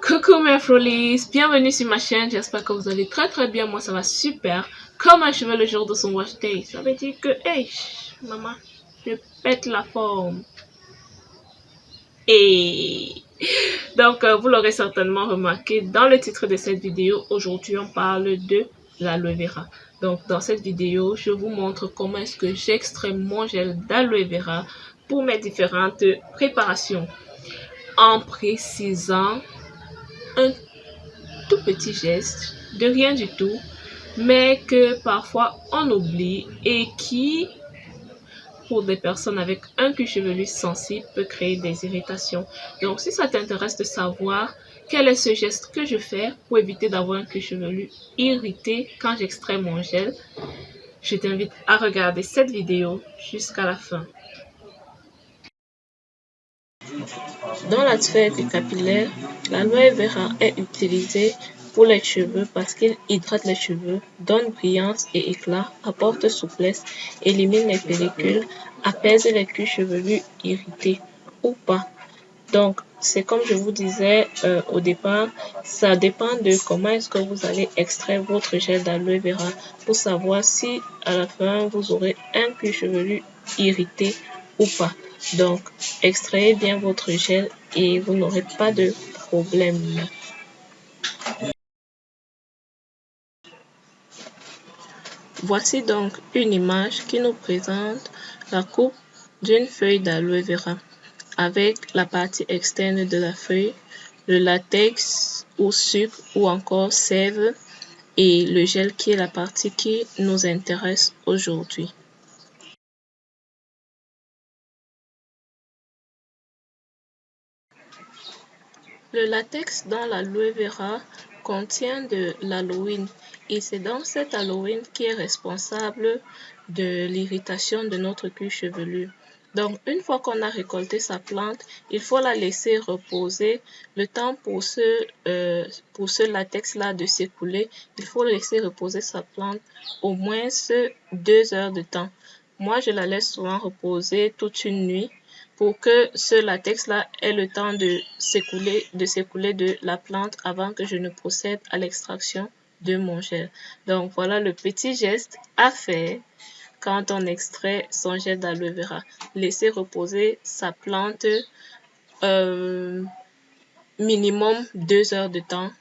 Coucou mes frolies, bienvenue sur ma chaîne, j'espère que vous allez très bien, moi ça va super. Comme un cheveu le jour de son wash day, ça veut dire que, hey, maman, je pète la forme. Et donc, vous l'aurez certainement remarqué dans le titre de cette vidéo, aujourd'hui on parle de l'aloe vera. Donc, dans cette vidéo, je vous montre comment est-ce que j'extrais mon gel d'aloe vera pour mes différentes préparations. En précisant un tout petit geste de rien du tout, mais que parfois on oublie et qui, pour des personnes avec un cuir chevelu sensible, peut créer des irritations. Donc, si ça t'intéresse de savoir quel est ce geste que je fais pour éviter d'avoir un cuir chevelu irrité quand j'extrais mon gel, je t'invite à regarder cette vidéo jusqu'à la fin. Dans la sphère capillaire, l'aloe vera est utilisé pour les cheveux parce qu'il hydrate les cheveux, donne brillance et éclat, apporte souplesse, élimine les pellicules, apaise les cuirs chevelus irrités ou pas. Donc, c'est comme je vous disais au départ, ça dépend de comment est-ce que vous allez extraire votre gel d'aloe vera pour savoir si à la fin vous aurez un cuir chevelu irrité ou pas. Donc, extrayez bien votre gel et vous n'aurez pas de problème. Voici donc une image qui nous présente la coupe d'une feuille d'aloe vera avec la partie externe de la feuille, le latex ou sucre ou encore sève et le gel qui est la partie qui nous intéresse aujourd'hui. Le latex dans l'aloe vera contient de l'aloïne et c'est donc cette aloïne qui est responsable de l'irritation de notre cuir chevelu. Donc, une fois qu'on a récolté sa plante, il faut la laisser reposer le temps pour ce latex-là de s'écouler. Il faut laisser reposer sa plante au moins 2 heures de temps. Moi, je la laisse souvent reposer toute une nuit pour que ce latex-là ait le temps de s'écouler de la plante avant que je ne procède à l'extraction de mon gel. Donc, voilà le petit geste à faire quand on extrait son gel d'aloe vera. Laisser reposer sa plante minimum 2 heures de temps.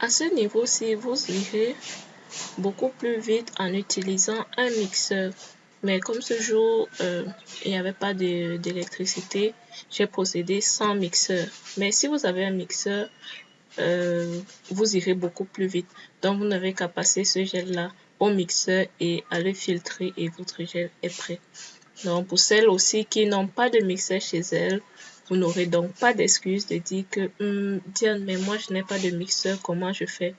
À ce niveau-ci, vous irez beaucoup plus vite en utilisant un mixeur. Mais comme ce jour, il n'y avait pas d'électricité, j'ai procédé sans mixeur. Mais si vous avez un mixeur, vous irez beaucoup plus vite. Donc, vous n'avez qu'à passer ce gel-là au mixeur et à le filtrer et votre gel est prêt. Donc, pour celles aussi qui n'ont pas de mixeur chez elles, vous n'aurez donc pas d'excuse de dire que Diane, mais moi je n'ai pas de mixeur, comment je fais?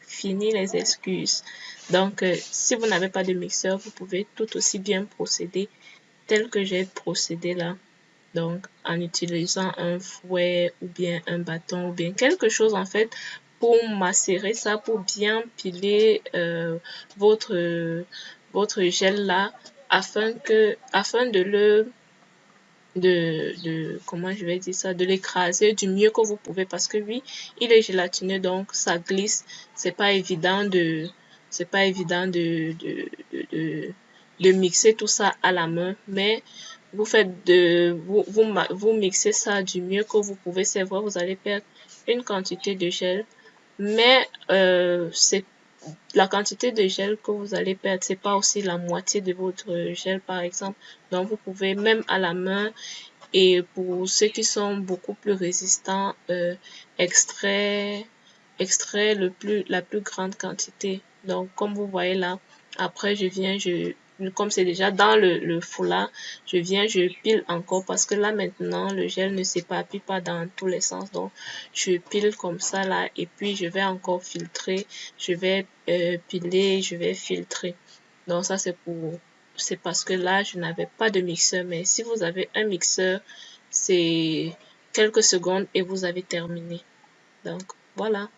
Fini les excuses. Donc, si vous n'avez pas de mixeur, vous pouvez tout aussi bien procéder tel que j'ai procédé là. Donc, en utilisant un fouet ou bien un bâton ou bien quelque chose en fait pour macérer ça, pour bien piler votre gel là afin comment je vais dire ça, de l'écraser du mieux que vous pouvez parce que oui, il est gélatineux donc ça glisse, c'est pas évident de mixer tout ça à la main, mais vous mixez ça du mieux que vous pouvez, c'est vrai, vous allez perdre une quantité de gel, mais c'est la quantité de gel que vous allez perdre, c'est pas aussi la moitié de votre gel par exemple. Donc vous pouvez même à la main et pour ceux qui sont beaucoup plus résistants, extraire la plus grande quantité. Donc comme vous voyez là, après comme c'est déjà dans le foulard, je pile encore parce que là maintenant le gel ne s'éparpille pas dans tous les sens. Donc je pile comme ça là et puis je vais encore filtrer, je vais piler, je vais filtrer. Donc ça c'est parce que là je n'avais pas de mixeur, mais si vous avez un mixeur, c'est quelques secondes et vous avez terminé. Donc voilà.